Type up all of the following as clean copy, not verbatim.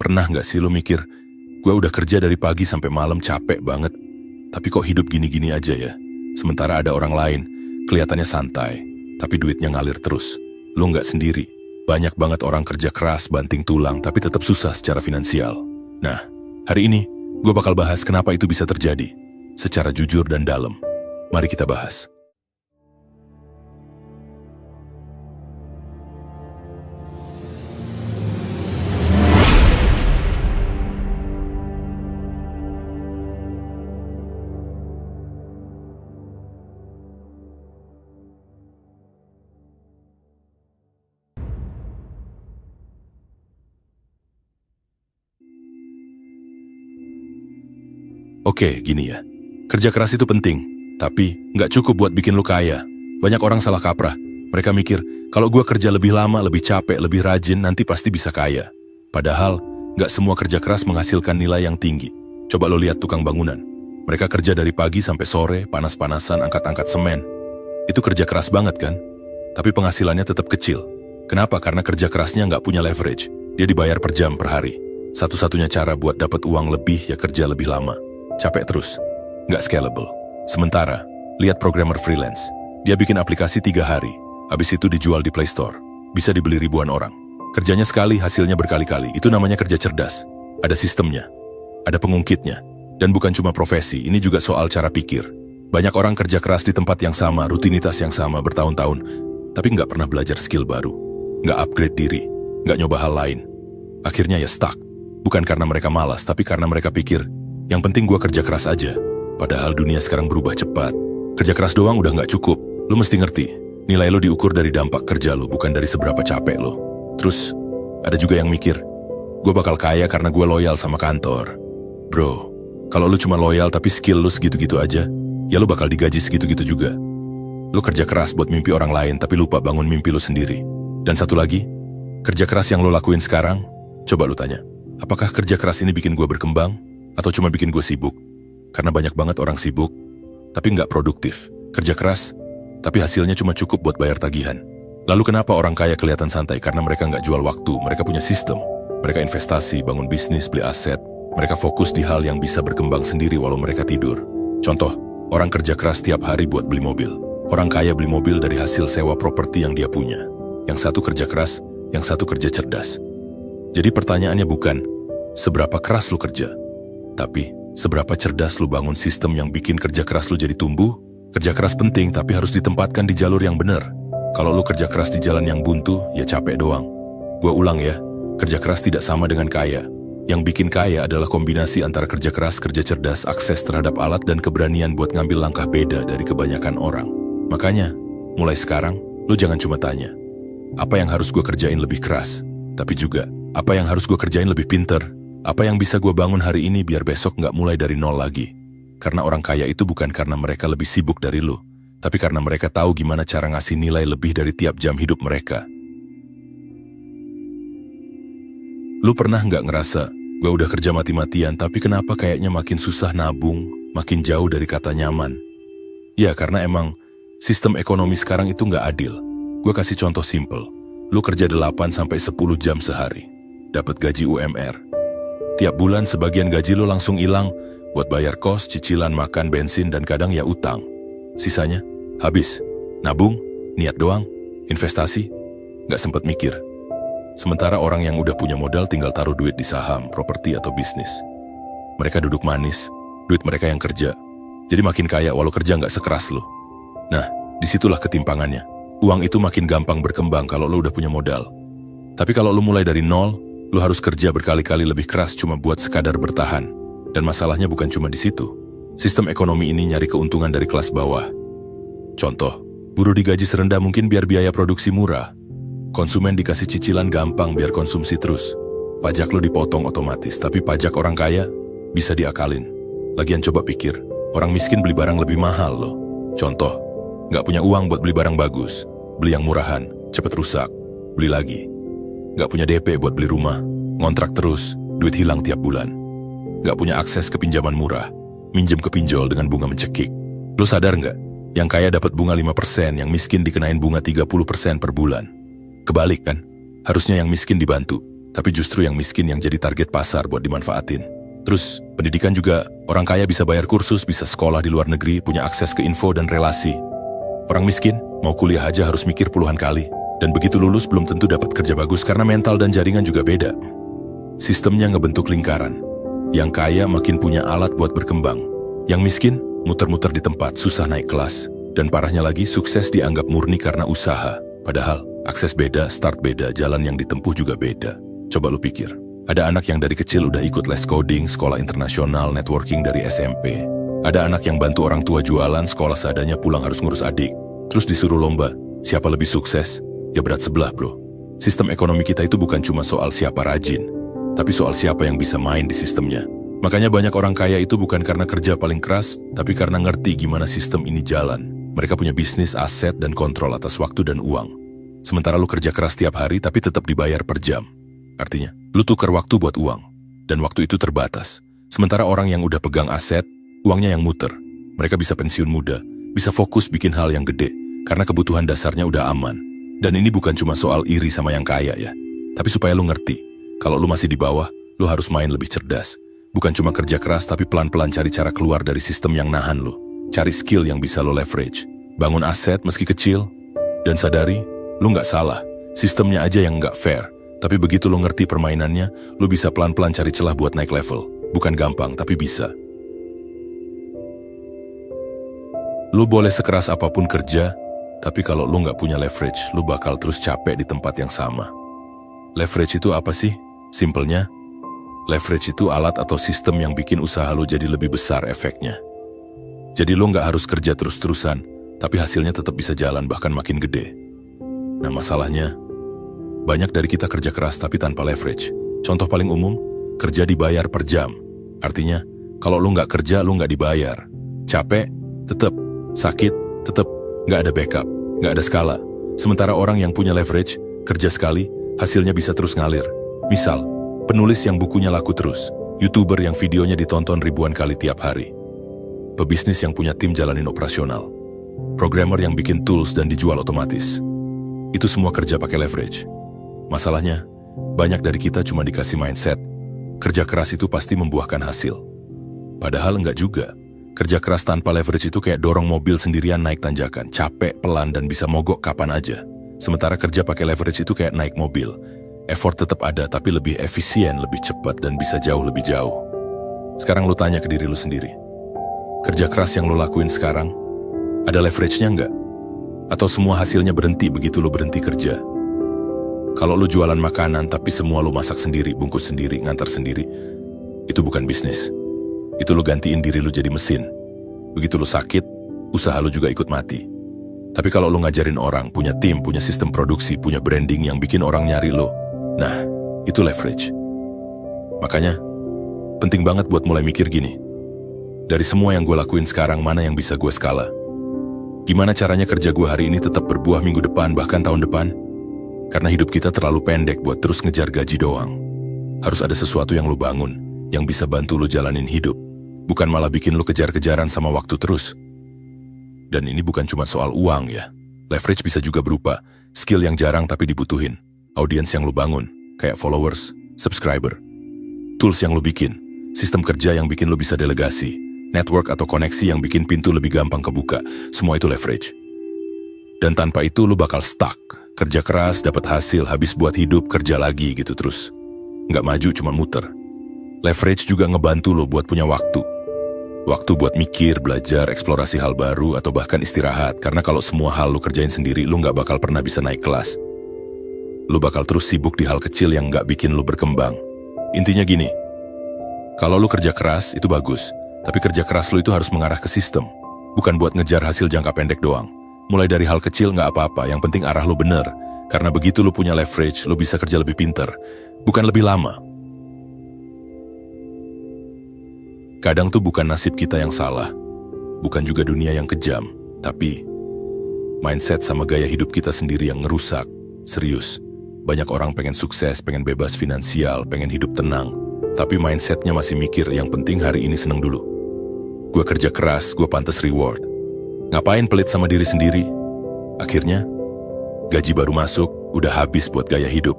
Pernah nggak sih lu mikir, gue udah kerja dari pagi sampai malam capek banget, tapi kok hidup gini-gini aja ya? Sementara ada orang lain, kelihatannya santai, tapi duitnya ngalir terus. Lu nggak sendiri. Banyak banget orang kerja keras, banting tulang, tapi tetap susah secara finansial. Nah, hari ini, gue bakal bahas kenapa itu bisa terjadi, secara jujur dan dalam. Mari kita bahas. Oke, gini ya. Kerja keras itu penting, tapi nggak cukup buat bikin lu kaya. Banyak orang salah kaprah. Mereka mikir, kalau gue kerja lebih lama, lebih capek, lebih rajin, nanti pasti bisa kaya. Padahal, nggak semua kerja keras menghasilkan nilai yang tinggi. Coba lo lihat tukang bangunan. Mereka kerja dari pagi sampai sore, panas-panasan, angkat-angkat semen. Itu kerja keras banget kan? Tapi penghasilannya tetap kecil. Kenapa? Karena kerja kerasnya nggak punya leverage. Dia dibayar per jam, per hari. Satu-satunya cara buat dapat uang lebih ya kerja lebih lama. Capek terus, nggak scalable. Sementara, lihat programmer freelance. Dia bikin aplikasi 3 hari, habis itu dijual di Play Store. Bisa dibeli ribuan orang. Kerjanya sekali, hasilnya berkali-kali. Itu namanya kerja cerdas. Ada sistemnya, ada pengungkitnya. Dan bukan cuma profesi, ini juga soal cara pikir. Banyak orang kerja keras di tempat yang sama, rutinitas yang sama bertahun-tahun, tapi nggak pernah belajar skill baru. Nggak upgrade diri, nggak nyoba hal lain. Akhirnya ya stuck. Bukan karena mereka malas, tapi karena mereka pikir, yang penting gue kerja keras aja. Padahal dunia sekarang berubah cepat. Kerja keras doang udah nggak cukup. Lu mesti ngerti, nilai lu diukur dari dampak kerja lu, bukan dari seberapa capek lu. Terus, ada juga yang mikir, gue bakal kaya karena gue loyal sama kantor. Bro, kalau lu cuma loyal tapi skill lu segitu-gitu aja, ya lu bakal digaji segitu-gitu juga. Lu kerja keras buat mimpi orang lain, tapi lupa bangun mimpi lu sendiri. Dan satu lagi, kerja keras yang lu lakuin sekarang, coba lu tanya, apakah kerja keras ini bikin gue berkembang? Atau cuma bikin gue sibuk? Karena banyak banget orang sibuk, tapi nggak produktif. Kerja keras, tapi hasilnya cuma cukup buat bayar tagihan. Lalu kenapa orang kaya kelihatan santai? Karena mereka nggak jual waktu, mereka punya sistem. Mereka investasi, bangun bisnis, beli aset. Mereka fokus di hal yang bisa berkembang sendiri walau mereka tidur. Contoh, orang kerja keras tiap hari buat beli mobil. Orang kaya beli mobil dari hasil sewa properti yang dia punya. Yang satu kerja keras, yang satu kerja cerdas. Jadi pertanyaannya bukan, seberapa keras lu kerja? Tapi, seberapa cerdas lu bangun sistem yang bikin kerja keras lu jadi tumbuh? Kerja keras penting, tapi harus ditempatkan di jalur yang benar. Kalau lu kerja keras di jalan yang buntu, ya capek doang. Gua ulang ya, kerja keras tidak sama dengan kaya. Yang bikin kaya adalah kombinasi antara kerja keras, kerja cerdas, akses terhadap alat, dan keberanian buat ngambil langkah beda dari kebanyakan orang. Makanya, mulai sekarang, lu jangan cuma tanya, apa yang harus gua kerjain lebih keras? Tapi juga, apa yang harus gua kerjain lebih pinter? Apa yang bisa gue bangun hari ini biar besok nggak mulai dari nol lagi? Karena orang kaya itu bukan karena mereka lebih sibuk dari lu, tapi karena mereka tahu gimana cara ngasih nilai lebih dari tiap jam hidup mereka. Lu pernah nggak ngerasa, gue udah kerja mati-matian, tapi kenapa kayaknya makin susah nabung, makin jauh dari kata nyaman? Ya, karena emang sistem ekonomi sekarang itu nggak adil. Gue kasih contoh simple. Lu kerja 8-10 jam sehari, dapat gaji UMR. Tiap bulan sebagian gaji lo langsung hilang buat bayar kos, cicilan, makan, bensin, dan kadang ya utang. Sisanya, habis. Nabung, niat doang, investasi, nggak sempet mikir. Sementara orang yang udah punya modal tinggal taruh duit di saham, properti, atau bisnis. Mereka duduk manis, duit mereka yang kerja. Jadi makin kaya walau kerja nggak sekeras lo. Nah, disitulah ketimpangannya. Uang itu makin gampang berkembang kalau lo udah punya modal. Tapi kalau lo mulai dari nol, lu harus kerja berkali-kali lebih keras cuma buat sekadar bertahan. Dan masalahnya bukan cuma di situ. Sistem ekonomi ini nyari keuntungan dari kelas bawah. Contoh, buruh digaji serendah mungkin biar biaya produksi murah. Konsumen dikasih cicilan gampang biar konsumsi terus. Pajak lu dipotong otomatis, tapi pajak orang kaya bisa diakalin. Lagian coba pikir, orang miskin beli barang lebih mahal loh. Contoh, nggak punya uang buat beli barang bagus. Beli yang murahan, cepet rusak, beli lagi. Nggak punya DP buat beli rumah, ngontrak terus, duit hilang tiap bulan. Nggak punya akses ke pinjaman murah, minjem ke pinjol dengan bunga mencekik. Lu sadar nggak? Yang kaya dapat bunga 5%, yang miskin dikenain bunga 30% per bulan. Kebalik kan? Harusnya yang miskin dibantu, Tapi justru yang miskin yang jadi target pasar buat dimanfaatin. Terus, pendidikan juga, orang kaya bisa bayar kursus, bisa sekolah di luar negeri, punya akses ke info dan relasi. Orang miskin, mau kuliah aja harus mikir puluhan kali. Dan begitu lulus belum tentu dapat kerja bagus karena mental dan jaringan juga beda. Sistemnya ngebentuk lingkaran. Yang kaya makin punya alat buat berkembang. Yang miskin, muter-muter di tempat, susah naik kelas. Dan parahnya lagi, sukses dianggap murni karena usaha. Padahal, akses beda, start beda, jalan yang ditempuh juga beda. Coba lu pikir, ada anak yang dari kecil udah ikut les coding, sekolah internasional, networking dari SMP. Ada anak yang bantu orang tua jualan, sekolah seadanya, pulang harus ngurus adik. Terus disuruh lomba, siapa lebih sukses? Ya berat sebelah, bro. Sistem ekonomi kita itu bukan cuma soal siapa rajin, tapi soal siapa yang bisa main di sistemnya. Makanya banyak orang kaya itu bukan karena kerja paling keras, tapi karena ngerti gimana sistem ini jalan. Mereka punya bisnis, aset, dan kontrol atas waktu dan uang. Sementara lu kerja keras tiap hari, tapi tetap dibayar per jam. Artinya, lu tukar waktu buat uang, dan waktu itu terbatas. Sementara orang yang udah pegang aset, uangnya yang muter. Mereka bisa pensiun muda, bisa fokus bikin hal yang gede, karena kebutuhan dasarnya udah aman. Dan ini bukan cuma soal iri sama yang kaya ya, tapi supaya lu ngerti, kalau lu masih di bawah, lu harus main lebih cerdas. Bukan cuma kerja keras, tapi pelan-pelan cari cara keluar dari sistem yang nahan lu. Cari skill yang bisa lu leverage. Bangun aset meski kecil, dan sadari, lu nggak salah. Sistemnya aja yang nggak fair. Tapi begitu lu ngerti permainannya, lu bisa pelan-pelan cari celah buat naik level. Bukan gampang, tapi bisa. Lu boleh sekeras apapun kerja, tapi kalau lu nggak punya leverage, lu bakal terus capek di tempat yang sama. Leverage itu apa sih? Simpelnya, leverage itu alat atau sistem yang bikin usaha lu jadi lebih besar efeknya. Jadi lu nggak harus kerja terus-terusan, tapi hasilnya tetap bisa jalan bahkan makin gede. Nah masalahnya, banyak dari kita kerja keras tapi tanpa leverage. Contoh paling umum, kerja dibayar per jam. Artinya, kalau lu nggak kerja, lu nggak dibayar. Capek, tetap. Sakit, tetap. Nggak ada backup, nggak ada skala. Sementara orang yang punya leverage, kerja sekali, hasilnya bisa terus ngalir. Misal, penulis yang bukunya laku terus, YouTuber yang videonya ditonton ribuan kali tiap hari, pebisnis yang punya tim jalanin operasional, programmer yang bikin tools dan dijual otomatis. Itu semua kerja pakai leverage. Masalahnya, banyak dari kita cuma dikasih mindset, kerja keras itu pasti membuahkan hasil. Padahal enggak juga. Kerja keras tanpa leverage itu kayak dorong mobil sendirian naik tanjakan, capek, pelan, dan bisa mogok kapan aja. Sementara kerja pakai leverage itu kayak naik mobil. Effort tetap ada, tapi lebih efisien, lebih cepat, dan bisa jauh lebih jauh. Sekarang lu tanya ke diri lu sendiri. Kerja keras yang lu lakuin sekarang, ada leverage-nya enggak? Atau semua hasilnya berhenti begitu lu berhenti kerja? Kalau lu jualan makanan tapi semua lu masak sendiri, bungkus sendiri, ngantar sendiri, itu bukan bisnis. Itu lu gantiin diri lu jadi mesin. Begitu lu sakit, usaha lu juga ikut mati. Tapi kalau lu ngajarin orang, punya tim, punya sistem produksi, punya branding yang bikin orang nyari lu, nah, itu leverage. Makanya, penting banget buat mulai mikir gini. Dari semua yang gue lakuin sekarang, mana yang bisa gue skala? Gimana caranya kerja gue hari ini tetap berbuah minggu depan, bahkan tahun depan? Karena hidup kita terlalu pendek buat terus ngejar gaji doang. Harus ada sesuatu yang lu bangun, yang bisa bantu lu jalanin hidup. Bukan malah bikin lu kejar-kejaran sama waktu terus. Dan ini bukan cuma soal uang ya. Leverage bisa juga berupa skill yang jarang tapi dibutuhin. Audiens yang lu bangun, kayak followers, subscriber. Tools yang lu bikin, sistem kerja yang bikin lu bisa delegasi, network atau koneksi yang bikin pintu lebih gampang kebuka. Semua itu leverage. Dan tanpa itu lu bakal stuck. Kerja keras, dapat hasil, habis buat hidup, kerja lagi gitu terus. Nggak maju, cuma muter. Leverage juga ngebantu lo buat punya waktu. Waktu buat mikir, belajar, eksplorasi hal baru, atau bahkan istirahat. Karena kalau semua hal lo kerjain sendiri, lo nggak bakal pernah bisa naik kelas. Lo bakal terus sibuk di hal kecil yang nggak bikin lo berkembang. Intinya gini, kalau lo kerja keras, itu bagus. Tapi kerja keras lo itu harus mengarah ke sistem. Bukan buat ngejar hasil jangka pendek doang. Mulai dari hal kecil nggak apa-apa, yang penting arah lo bener. Karena begitu lo punya leverage, lo bisa kerja lebih pinter. Bukan lebih lama. Kadang tuh bukan nasib kita yang salah, bukan juga dunia yang kejam, tapi mindset sama gaya hidup kita sendiri yang ngerusak. Serius, banyak orang pengen sukses, pengen bebas finansial, pengen hidup tenang, tapi mindsetnya masih mikir yang penting hari ini seneng dulu. Gue kerja keras, gue pantas reward. Ngapain pelit sama diri sendiri? Akhirnya, gaji baru masuk, udah habis buat gaya hidup.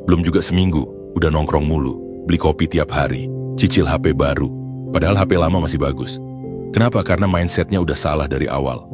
Belum juga seminggu, Udah nongkrong mulu, beli kopi tiap hari, cicil HP baru. Padahal HP lama masih bagus. Kenapa? Karena mindsetnya udah salah dari awal.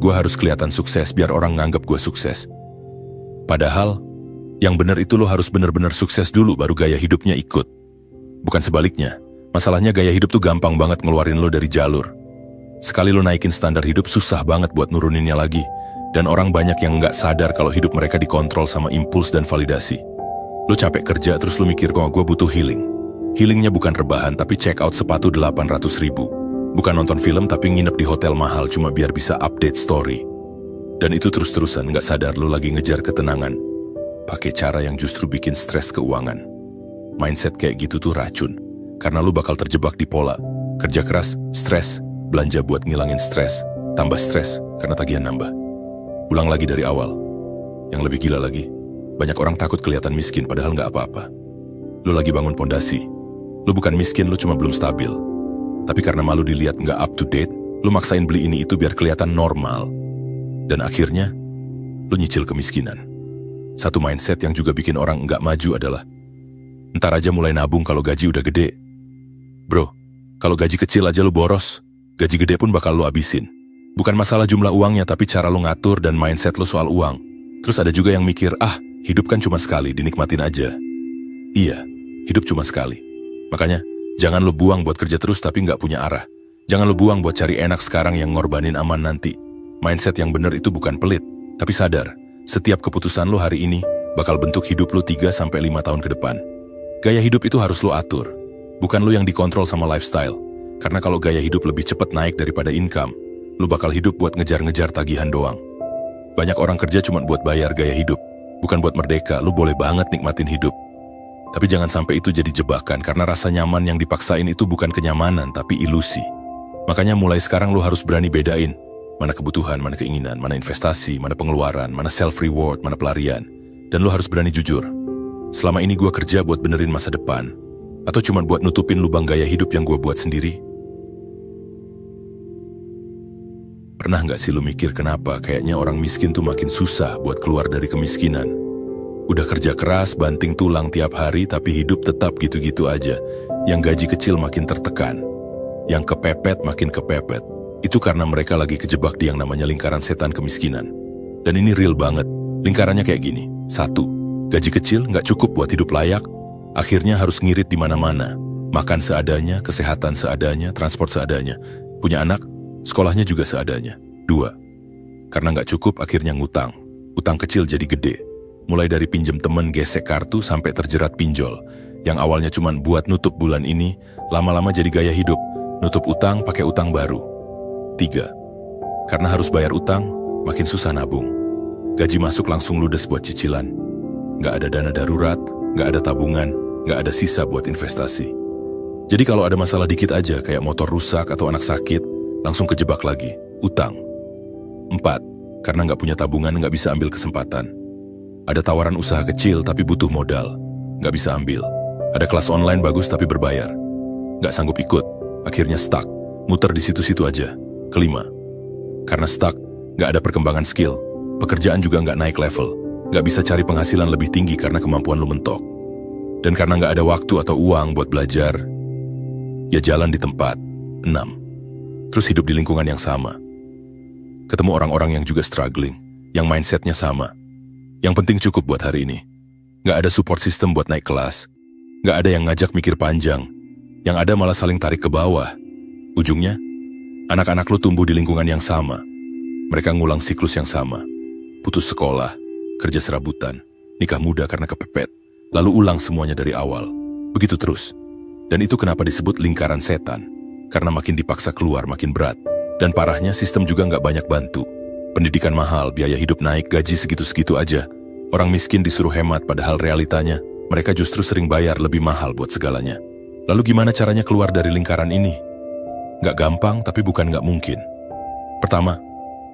Gue harus kelihatan sukses biar orang nganggap gue sukses. Padahal, yang bener itu lo harus bener-bener sukses dulu baru gaya hidupnya ikut. Bukan sebaliknya. Masalahnya gaya hidup tuh gampang banget ngeluarin lo dari jalur. Sekali lo naikin standar hidup, susah banget buat nuruninnya lagi. Dan orang banyak yang nggak sadar kalau hidup mereka dikontrol sama impuls dan validasi. Lo capek kerja terus lo mikir, kok gue butuh healing. Healingnya bukan rebahan tapi check out sepatu 800.000. Bukan nonton film tapi nginep di hotel mahal cuma biar bisa update story. Dan itu terus-terusan nggak sadar lo lagi ngejar ketenangan. Pakai cara yang justru bikin stres keuangan. Mindset kayak gitu tuh racun. Karena lo bakal terjebak di pola. Kerja keras, stres, belanja buat ngilangin stres, tambah stres karena tagihan nambah. Ulang lagi dari awal. Yang lebih gila lagi, banyak orang takut kelihatan miskin padahal nggak apa-apa. Lo lagi bangun pondasi. Lo bukan miskin, lo cuma belum stabil. Tapi karena malu dilihat nggak up to date, lo maksain beli ini itu biar kelihatan normal. Dan akhirnya, lo nyicil kemiskinan. Satu mindset yang juga bikin orang nggak maju adalah, ntar aja mulai nabung kalau gaji udah gede. Bro, kalau gaji kecil aja lo boros, gaji gede pun bakal lo abisin. Bukan masalah jumlah uangnya, tapi cara lo ngatur dan mindset lo soal uang. Terus ada juga yang mikir, hidup kan cuma sekali, dinikmatin aja. Iya, hidup cuma sekali. Makanya, jangan lo buang buat kerja terus tapi nggak punya arah. Jangan lo buang buat cari enak sekarang yang ngorbanin aman nanti. Mindset yang bener itu bukan pelit, tapi sadar, setiap keputusan lo hari ini bakal bentuk hidup lo 3-5 tahun ke depan. Gaya hidup itu harus lo atur, bukan lo yang dikontrol sama lifestyle. Karena kalau gaya hidup lebih cepat naik daripada income, lo bakal hidup buat ngejar-ngejar tagihan doang. Banyak orang kerja cuma buat bayar gaya hidup, bukan buat merdeka. Lo boleh banget nikmatin hidup. Tapi jangan sampai itu jadi jebakan, karena rasa nyaman yang dipaksain itu bukan kenyamanan, tapi ilusi. Makanya mulai sekarang lo harus berani bedain, mana kebutuhan, mana keinginan, mana investasi, mana pengeluaran, mana self-reward, mana pelarian. Dan lo harus berani jujur. Selama ini gue kerja buat benerin masa depan, atau cuma buat nutupin lubang gaya hidup yang gue buat sendiri? Pernah nggak sih lo mikir kenapa kayaknya orang miskin tuh makin susah buat keluar dari kemiskinan? Udah kerja keras, banting tulang tiap hari, tapi hidup tetap gitu-gitu aja. Yang gaji kecil makin tertekan. Yang kepepet makin kepepet. Itu karena mereka lagi kejebak di yang namanya lingkaran setan kemiskinan. Dan ini real banget. Lingkarannya kayak gini. 1. Gaji kecil nggak cukup buat hidup layak. Akhirnya harus ngirit di mana-mana. Makan seadanya, kesehatan seadanya, transport seadanya. Punya anak, sekolahnya juga seadanya. 2. Karena nggak cukup, akhirnya ngutang. Utang kecil jadi gede. Mulai dari pinjem temen, gesek kartu, sampai terjerat pinjol. Yang awalnya cuma buat nutup bulan ini, lama-lama jadi gaya hidup. Nutup utang, pakai utang baru. 3. Karena harus bayar utang, makin susah nabung. Gaji masuk langsung ludes buat cicilan. Nggak ada dana darurat, nggak ada tabungan, nggak ada sisa buat investasi. Jadi kalau ada masalah dikit aja, kayak motor rusak atau anak sakit, langsung kejebak lagi, utang. 4. Karena nggak punya tabungan, nggak bisa ambil kesempatan. Ada tawaran usaha kecil tapi butuh modal, nggak bisa ambil. Ada kelas online bagus tapi berbayar, nggak sanggup ikut, akhirnya stuck, muter di situ-situ aja. 5. Karena stuck, nggak ada perkembangan skill, pekerjaan juga nggak naik level, nggak bisa cari penghasilan lebih tinggi karena kemampuan lu mentok. Dan karena nggak ada waktu atau uang buat belajar, ya jalan di tempat. 6. Terus hidup di lingkungan yang sama. Ketemu orang-orang yang juga struggling, yang mindsetnya sama. Yang penting cukup buat hari ini. Nggak ada support system buat naik kelas. Nggak ada yang ngajak mikir panjang. Yang ada malah saling tarik ke bawah. Ujungnya, anak-anak lu tumbuh di lingkungan yang sama. Mereka ngulang siklus yang sama. Putus sekolah, kerja serabutan, nikah muda karena kepepet. Lalu ulang semuanya dari awal. Begitu terus. Dan itu kenapa disebut lingkaran setan. Karena makin dipaksa keluar makin berat. Dan parahnya sistem juga nggak banyak bantu. Pendidikan mahal, biaya hidup naik, gaji segitu-segitu aja. Orang miskin disuruh hemat, padahal realitanya mereka justru sering bayar lebih mahal buat segalanya. Lalu gimana caranya keluar dari lingkaran ini? Nggak gampang, tapi bukan nggak mungkin. Pertama,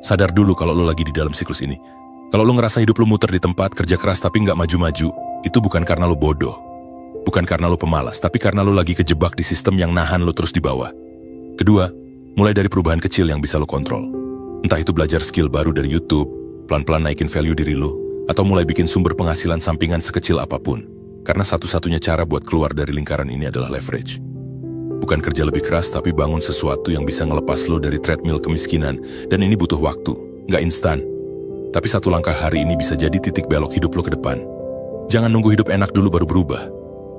sadar dulu kalau lo lagi di dalam siklus ini. Kalau lo ngerasa hidup lo muter di tempat, kerja keras tapi nggak maju-maju, itu bukan karena lo bodoh. Bukan karena lo pemalas, tapi karena lo lagi kejebak di sistem yang nahan lo terus di bawah. Kedua, mulai dari perubahan kecil yang bisa lo kontrol. Entah itu belajar skill baru dari YouTube, pelan-pelan naikin value diri lo, atau mulai bikin sumber penghasilan sampingan sekecil apapun. Karena satu-satunya cara buat keluar dari lingkaran ini adalah leverage. Bukan kerja lebih keras, tapi bangun sesuatu yang bisa ngelepas lo dari treadmill kemiskinan. Dan ini butuh waktu, nggak instan. Tapi satu langkah hari ini bisa jadi titik belok hidup lo ke depan. Jangan nunggu hidup enak dulu baru berubah.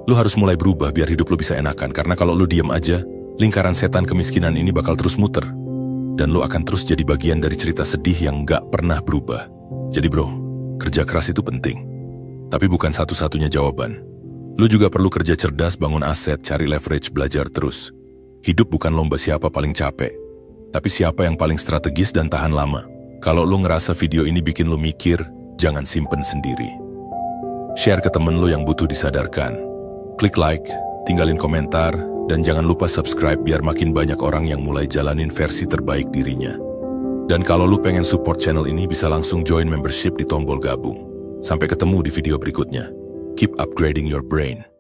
Lo harus mulai berubah biar hidup lo bisa enakan. Karena kalau lo diem aja, lingkaran setan kemiskinan ini bakal terus muter. Dan lo akan terus jadi bagian dari cerita sedih yang nggak pernah berubah. Jadi bro, kerja keras itu penting. Tapi bukan satu-satunya jawaban. Lu juga perlu kerja cerdas, bangun aset, cari leverage, belajar terus. Hidup bukan lomba siapa paling capek, tapi siapa yang paling strategis dan tahan lama. Kalau lu ngerasa video ini bikin lu mikir, jangan simpen sendiri. Share ke temen lu yang butuh disadarkan. Klik like, tinggalin komentar, dan jangan lupa subscribe biar makin banyak orang yang mulai jalanin versi terbaik dirinya. Dan kalau lu pengen support channel ini, bisa langsung join membership di tombol gabung. Sampai ketemu di video berikutnya. Keep upgrading your brain.